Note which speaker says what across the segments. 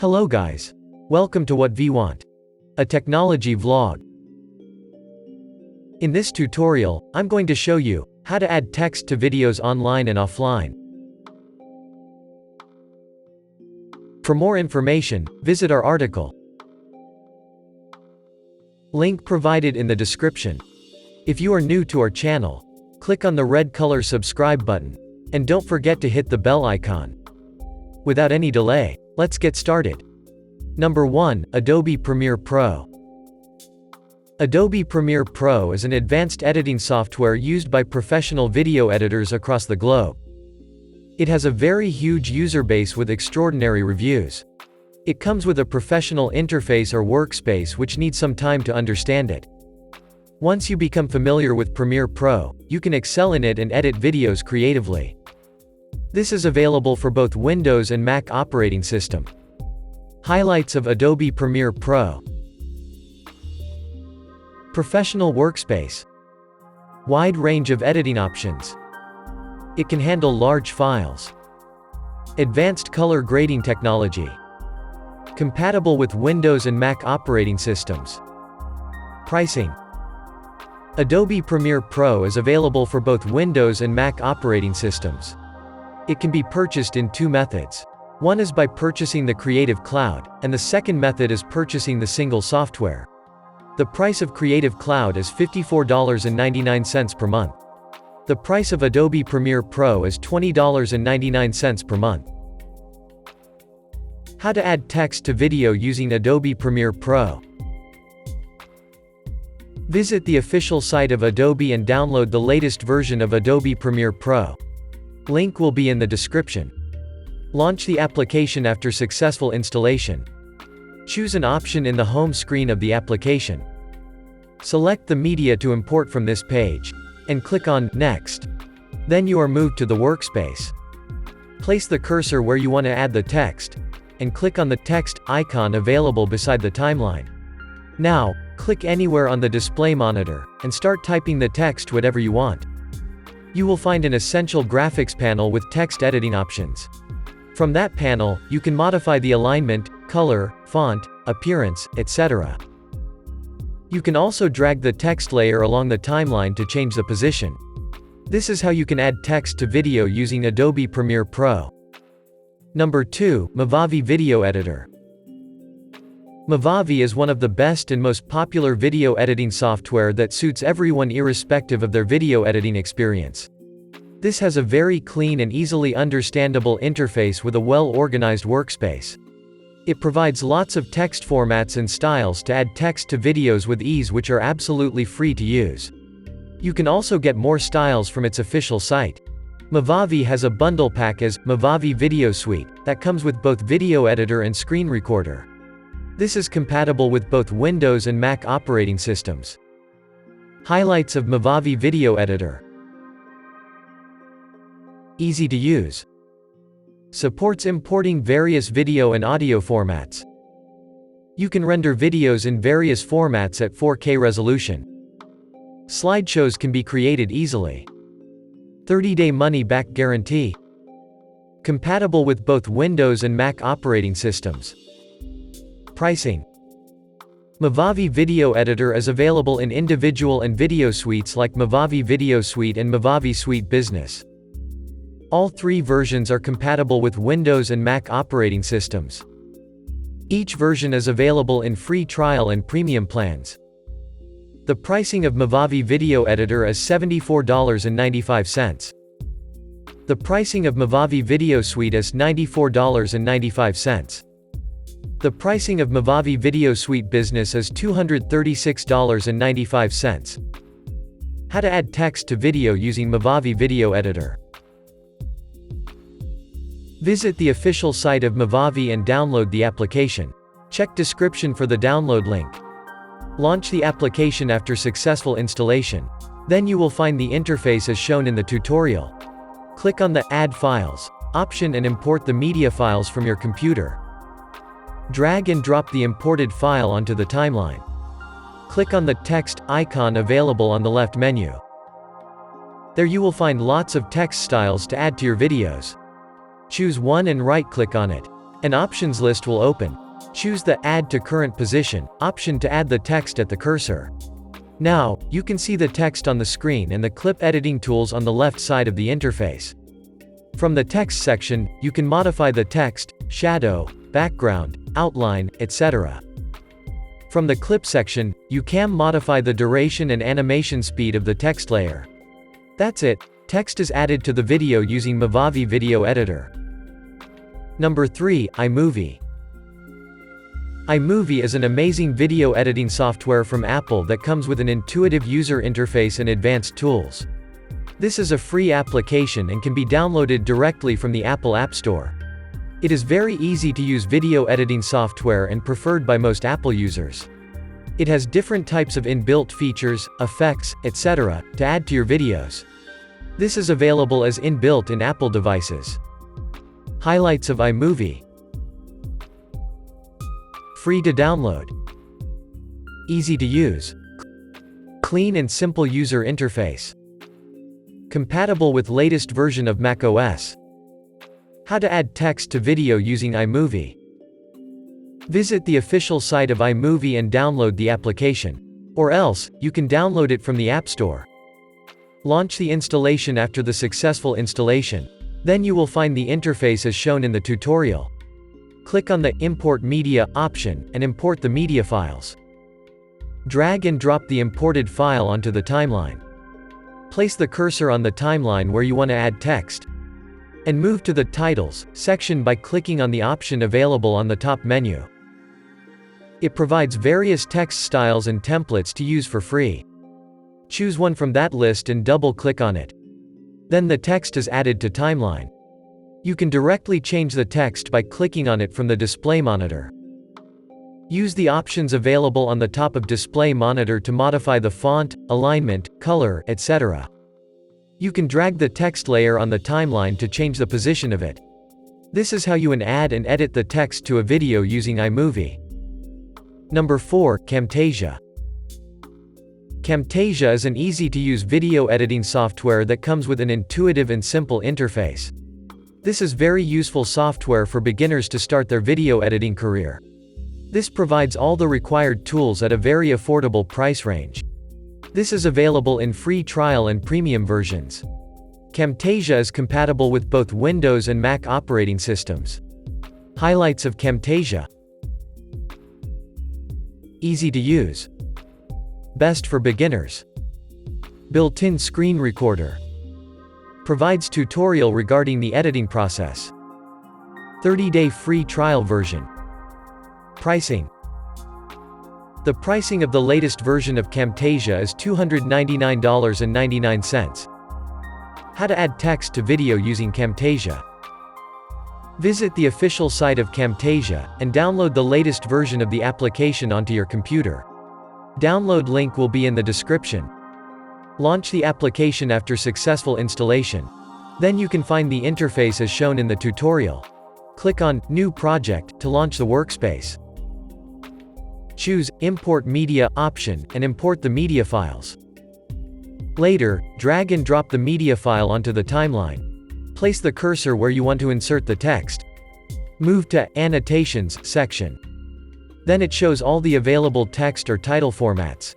Speaker 1: Hello guys. Welcome to Whatvwant, a technology vlog. In this tutorial, I'm going to show you how to add text to videos online and offline. For more information, visit our article. Link provided in the description. If you are new to our channel, click on the red color subscribe button, and don't forget to hit the bell icon. Without any delay, let's get started. Number 1. Adobe Premiere Pro. Adobe Premiere Pro is an advanced editing software used by professional video editors across the globe. It has a very huge user base with extraordinary reviews. It comes with a professional interface or workspace which needs some time to understand it. Once you become familiar with Premiere Pro, you can excel in it and edit videos creatively. This is available for both Windows and Mac operating system. Highlights of Adobe Premiere Pro. Professional workspace. Wide range of editing options. It can handle large files. Advanced color grading technology. Compatible with Windows and Mac operating systems. Pricing. Adobe Premiere Pro is available for both Windows and Mac operating systems. It can be purchased in two methods. One is by purchasing the Creative Cloud, and the second method is purchasing the single software. The price of Creative Cloud is $54.99 per month. The price of Adobe Premiere Pro is $20.99 per month. How to add text to video using Adobe Premiere Pro. Visit the official site of Adobe and download the latest version of Adobe Premiere Pro. Link will be in the description. Launch the application after successful installation. Choose an option in the home screen of the application. Select the media to import from this page, and click on Next. Then you are moved to the workspace. Place the cursor where you want to add the text, and click on the text icon available beside the timeline. Now, click anywhere on the display monitor, and start typing the text whatever you want. You will find an essential graphics panel with text editing options. From that panel, you can modify the alignment, color, font, appearance, etc. You can also drag the text layer along the timeline to change the position. This is how you can add text to video using Adobe Premiere Pro. Number 2. Movavi Video Editor. Movavi is one of the best and most popular video editing software that suits everyone irrespective of their video editing experience. This has a very clean and easily understandable interface with a well-organized workspace. It provides lots of text formats and styles to add text to videos with ease, which are absolutely free to use. You can also get more styles from its official site. Movavi has a bundle pack as Movavi Video Suite that comes with both video editor and screen recorder. This is compatible with both Windows and Mac operating systems. Highlights of Movavi Video Editor. Easy to use. Supports importing various video and audio formats. You can render videos in various formats at 4K resolution. Slideshows can be created easily. 30-day money-back guarantee. Compatible with both Windows and Mac operating systems. Pricing. Movavi Video Editor is available in individual and video suites like Movavi Video Suite and Movavi Suite Business. All three versions are compatible with Windows and Mac operating systems. Each version is available in free trial and premium plans. The pricing of Movavi Video Editor is $74.95. The pricing of Movavi Video Suite is $94.95. The pricing of Movavi Video Suite Business is $236.95. How to add text to video using Movavi Video Editor. Visit the official site of Movavi and download the application. Check description for the download link. Launch the application after successful installation. Then you will find the interface as shown in the tutorial. Click on the Add Files option and import the media files from your computer. Drag and drop the imported file onto the timeline. Click on the text icon available on the left menu. There you will find lots of text styles to add to your videos. Choose one and right-click on it. An options list will open. Choose the Add to Current Position option to add the text at the cursor. Now, you can see the text on the screen and the clip editing tools on the left side of the interface. From the text section, you can modify the text, shadow, background, outline, etc. From the clip section, you can modify the duration and animation speed of the text layer. That's it. Text is added to the video using Movavi Video Editor. Number 3, iMovie. iMovie is an amazing video editing software from Apple that comes with an intuitive user interface and advanced tools. This is a free application and can be downloaded directly from the Apple App Store. It is very easy to use video editing software and preferred by most Apple users. It has different types of inbuilt features, effects, etc., to add to your videos. This is available as inbuilt in Apple devices. Highlights of iMovie. Free to download. Easy to use. Clean and simple user interface. Compatible with latest version of macOS. How to add text to video using iMovie. Visit the official site of iMovie and download the application. Or else, you can download it from the App Store. Launch the installation after the successful installation. Then you will find the interface as shown in the tutorial. Click on the Import Media option and import the media files. Drag and drop the imported file onto the timeline. Place the cursor on the timeline where you want to add text. And move to the Titles section by clicking on the option available on the top menu. It provides various text styles and templates to use for free. Choose one from that list and double-click on it. Then the text is added to timeline. You can directly change the text by clicking on it from the display monitor. Use the options available on the top of display monitor to modify the font, alignment, color, etc. You can drag the text layer on the timeline to change the position of it. This is how you can add and edit the text to a video using iMovie. Number 4, Camtasia. Camtasia is an easy-to-use video editing software that comes with an intuitive and simple interface. This is very useful software for beginners to start their video editing career. This provides all the required tools at a very affordable price range. This is available in free trial and premium versions. Camtasia is compatible with both Windows and Mac operating systems. Highlights of Camtasia. Easy to use. Best for beginners. Built-in screen recorder. Provides tutorial regarding the editing process. 30-day free trial version. Pricing. The pricing of the latest version of Camtasia is $299.99. How to add text to video using Camtasia. Visit the official site of Camtasia, and download the latest version of the application onto your computer. Download link will be in the description. Launch the application after successful installation. Then you can find the interface as shown in the tutorial. Click on New Project to launch the workspace. Choose Import Media option and import the media files. Later, drag and drop the media file onto the timeline. Place the cursor where you want to insert the text. Move to Annotations section. Then it shows all the available text or title formats.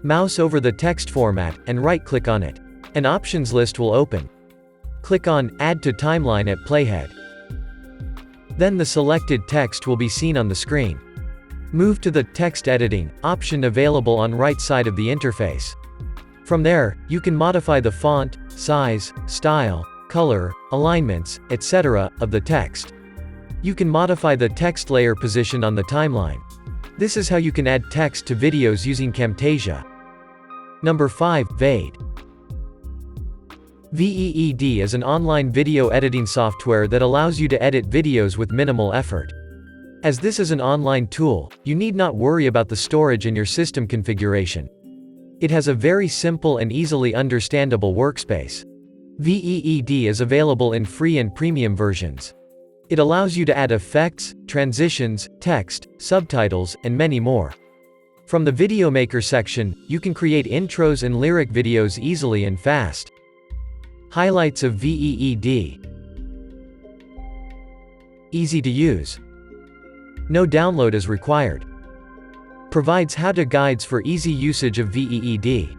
Speaker 1: Mouse over the text format and right-click on it. An options list will open. Click on Add to Timeline at Playhead. Then the selected text will be seen on the screen. Move to the Text Editing option available on right side of the interface. From there, you can modify the font, size, style, color, alignments, etc. of the text. You can modify the text layer position on the timeline. This is how you can add text to videos using Camtasia. Number 5, VEED. VEED is an online video editing software that allows you to edit videos with minimal effort. As this is an online tool, you need not worry about the storage and your system configuration. It has a very simple and easily understandable workspace. VEED is available in free and premium versions. It allows you to add effects, transitions, text, subtitles, and many more. From the Video Maker section, you can create intros and lyric videos easily and fast. Highlights of VEED. Easy to use. No download is required. Provides how-to guides for easy usage of VEED.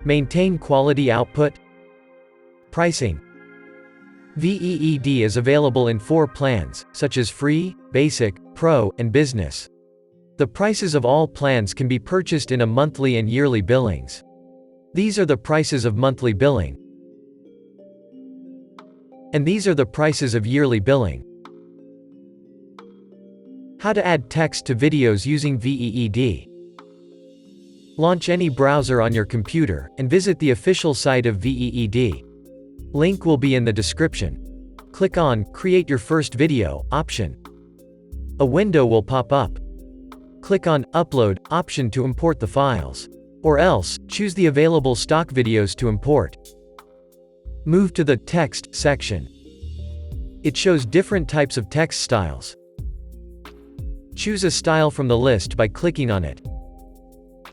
Speaker 1: Maintain quality output. Pricing. VEED is available in 4 plans, such as Free, Basic, Pro, and Business. The prices of all plans can be purchased in a monthly and yearly billings. These are the prices of monthly billing. And these are the prices of yearly billing. How to add text to videos using VEED. Launch any browser on your computer, and visit the official site of VEED. Link will be in the description. Click on Create Your First Video option. A window will pop up. Click on Upload option to import the files. Or else, choose the available stock videos to import. Move to the Text section. It shows different types of text styles. Choose a style from the list by clicking on it.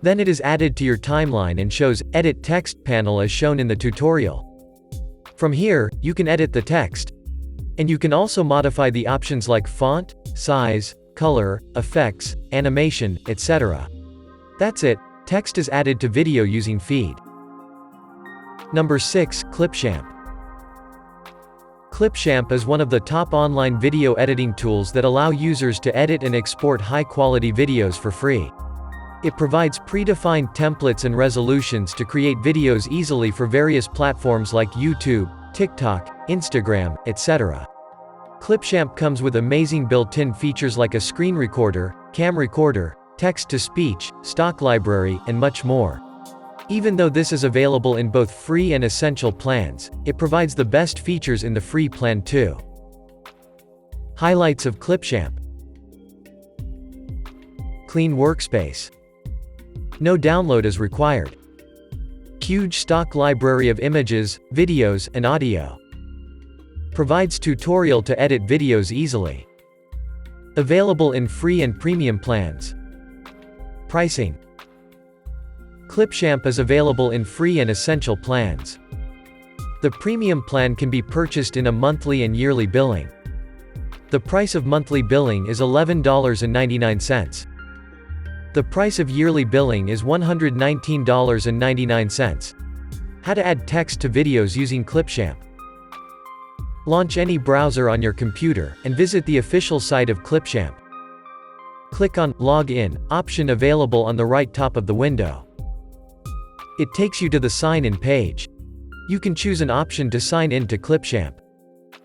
Speaker 1: Then it is added to your timeline and shows Edit Text panel as shown in the tutorial. From here, you can edit the text. And you can also modify the options like font, size, color, effects, animation, etc. That's it, text is added to video using VEED. Number 6, Clipchamp. Clipchamp is one of the top online video editing tools that allow users to edit and export high-quality videos for free. It provides predefined templates and resolutions to create videos easily for various platforms like YouTube, TikTok, Instagram, etc. Clipchamp comes with amazing built-in features like a screen recorder, cam recorder, text-to-speech, stock library, and much more. Even though this is available in both free and essential plans, it provides the best features in the free plan too. Highlights of Clipchamp. Clean workspace. No download is required. Huge stock library of images, videos, and audio. Provides tutorial to edit videos easily. Available in free and premium plans. Pricing. Clipchamp is available in free and essential plans. The premium plan can be purchased in a monthly and yearly billing. The price of monthly billing is $11.99. The price of yearly billing is $119.99. How to add text to videos using Clipchamp. Launch any browser on your computer, and visit the official site of Clipchamp. Click on Log In option available on the right top of the window. It takes you to the Sign In page. You can choose an option to sign in to Clipchamp.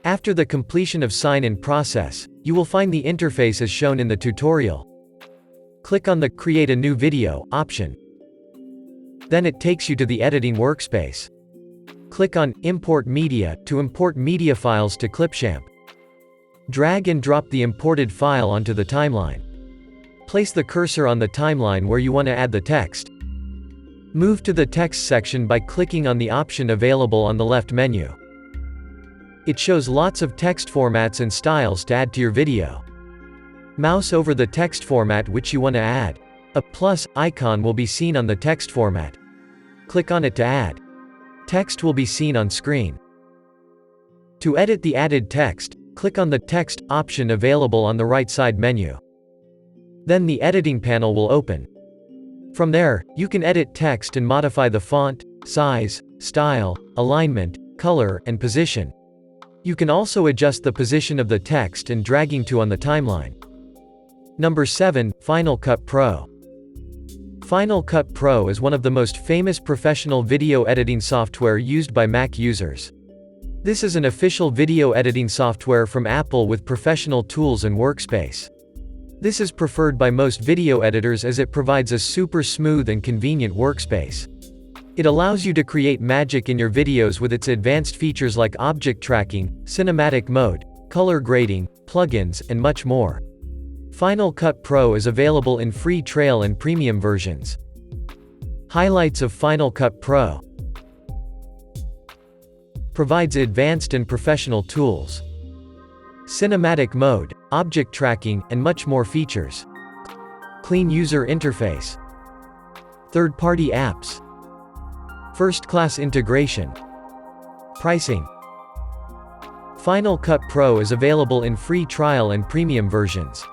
Speaker 1: After the completion of sign-in process, you will find the interface as shown in the tutorial. Click on the Create a New Video option. Then it takes you to the editing workspace. Click on Import Media to import media files to Clipchamp. Drag and drop the imported file onto the timeline. Place the cursor on the timeline where you want to add the text. Move to the text section by clicking on the option available on the left menu. It shows lots of text formats and styles to add to your video. Mouse over the text format which you want to add. A plus icon will be seen on the text format. Click on it to add. Text will be seen on screen. To edit the added text, click on the Text option available on the right side menu. Then the editing panel will open. From there, you can edit text and modify the font, size, style, alignment, color, and position. You can also adjust the position of the text and dragging to on the timeline. Number 7, Final Cut Pro. Final Cut Pro is one of the most famous professional video editing software used by Mac users. This is an official video editing software from Apple with professional tools and workspace. This is preferred by most video editors as it provides a super smooth and convenient workspace. It allows you to create magic in your videos with its advanced features like object tracking, cinematic mode, color grading, plugins, and much more. Final Cut Pro is available in free trial and premium versions. Highlights of Final Cut Pro. Provides advanced and professional tools. Cinematic mode, object tracking, and much more features. Clean user interface. Third-party apps. First-class integration. Pricing. Final Cut Pro is available in free trial and premium versions.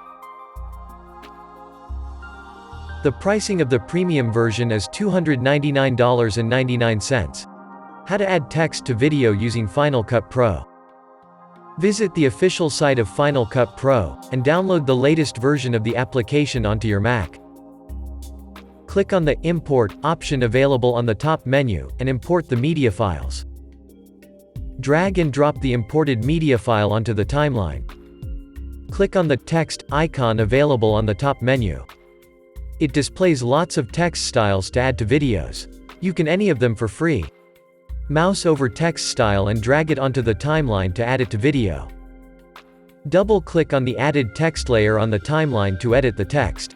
Speaker 1: The pricing of the premium version is $299.99. How to add text to video using Final Cut Pro. Visit the official site of Final Cut Pro, and download the latest version of the application onto your Mac. Click on the Import option available on the top menu, and import the media files. Drag and drop the imported media file onto the timeline. Click on the text icon available on the top menu. It displays lots of text styles to add to videos. You can any of them for free. Mouse over text style and drag it onto the timeline to add it to video. Double-click on the added text layer on the timeline to edit the text.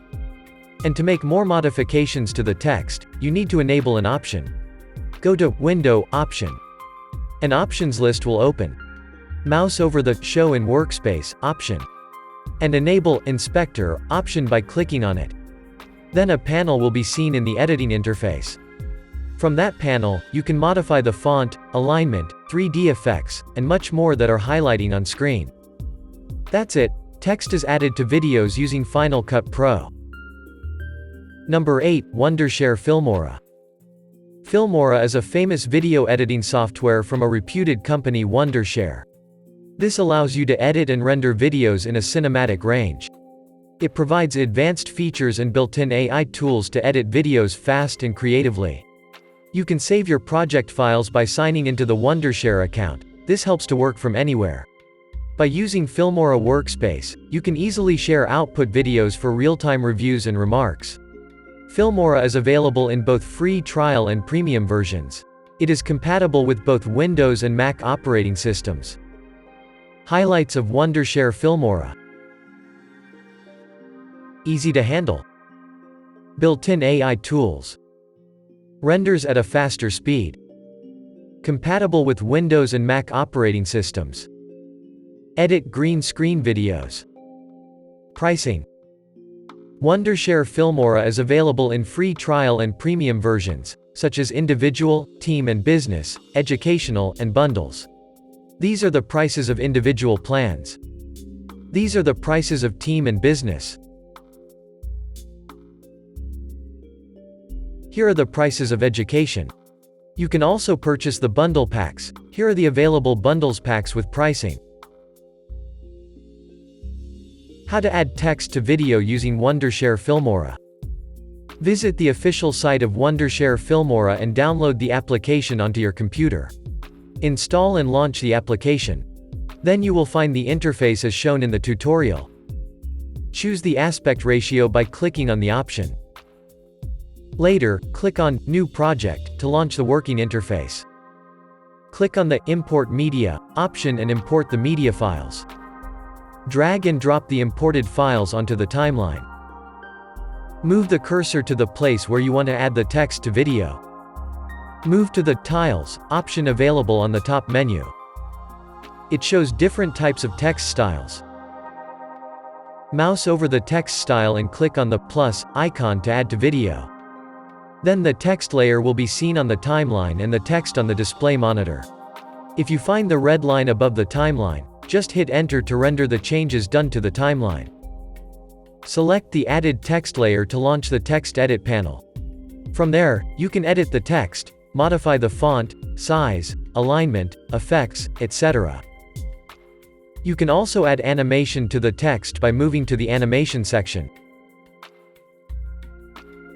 Speaker 1: And to make more modifications to the text, you need to enable an option. Go to Window Option. An options list will open. Mouse over the Show in Workspace option. And enable Inspector option by clicking on it. Then a panel will be seen in the editing interface. From that panel, you can modify the font, alignment, 3D effects, and much more that are highlighting on screen. That's it, text is added to videos using Final Cut Pro. Number 8. Wondershare Filmora. Filmora is a famous video editing software from a reputed company, Wondershare. This allows you to edit and render videos in a cinematic range. It provides advanced features and built-in AI tools to edit videos fast and creatively. You can save your project files by signing into the Wondershare account. This helps to work from anywhere. By using Filmora Workspace, you can easily share output videos for real-time reviews and remarks. Filmora is available in both free trial and premium versions. It is compatible with both Windows and Mac operating systems. Highlights of Wondershare Filmora. Easy to handle. Built-in AI tools. Renders at a faster speed. Compatible with Windows and Mac operating systems. Edit green screen videos. Pricing. Wondershare Filmora is available in free trial and premium versions, such as individual, team and business, educational, and bundles. These are the prices of individual plans. These are the prices of team and business. Here are the prices of education. You can also purchase the bundle packs. Here are the available bundles packs with pricing. How to add text to video using Wondershare Filmora. Visit the official site of Wondershare Filmora and download the application onto your computer. Install and launch the application. Then you will find the interface as shown in the tutorial. Choose the aspect ratio by clicking on the option. Later, click on New Project to launch the working interface. Click on the Import Media option and import the media files. Drag and drop the imported files onto the timeline. Move the cursor to the place where you want to add the text to video. Move to the Tiles option available on the top menu. It shows different types of text styles. Mouse over the text style and click on the plus icon to add to video. Then the text layer will be seen on the timeline and the text on the display monitor. If you find the red line above the timeline, just hit Enter to render the changes done to the timeline. Select the added text layer to launch the text edit panel. From there, you can edit the text, modify the font, size, alignment, effects, etc. You can also add animation to the text by moving to the animation section.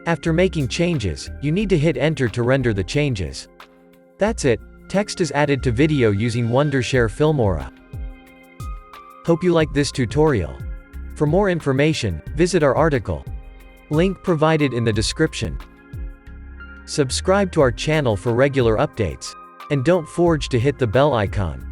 Speaker 1: After making changes, you need to hit Enter to render the changes. That's it, text is added to video using Wondershare Filmora. Hope you like this tutorial. For more information, visit our article. Link provided in the description. Subscribe to our channel for regular updates. And don't forget to hit the bell icon.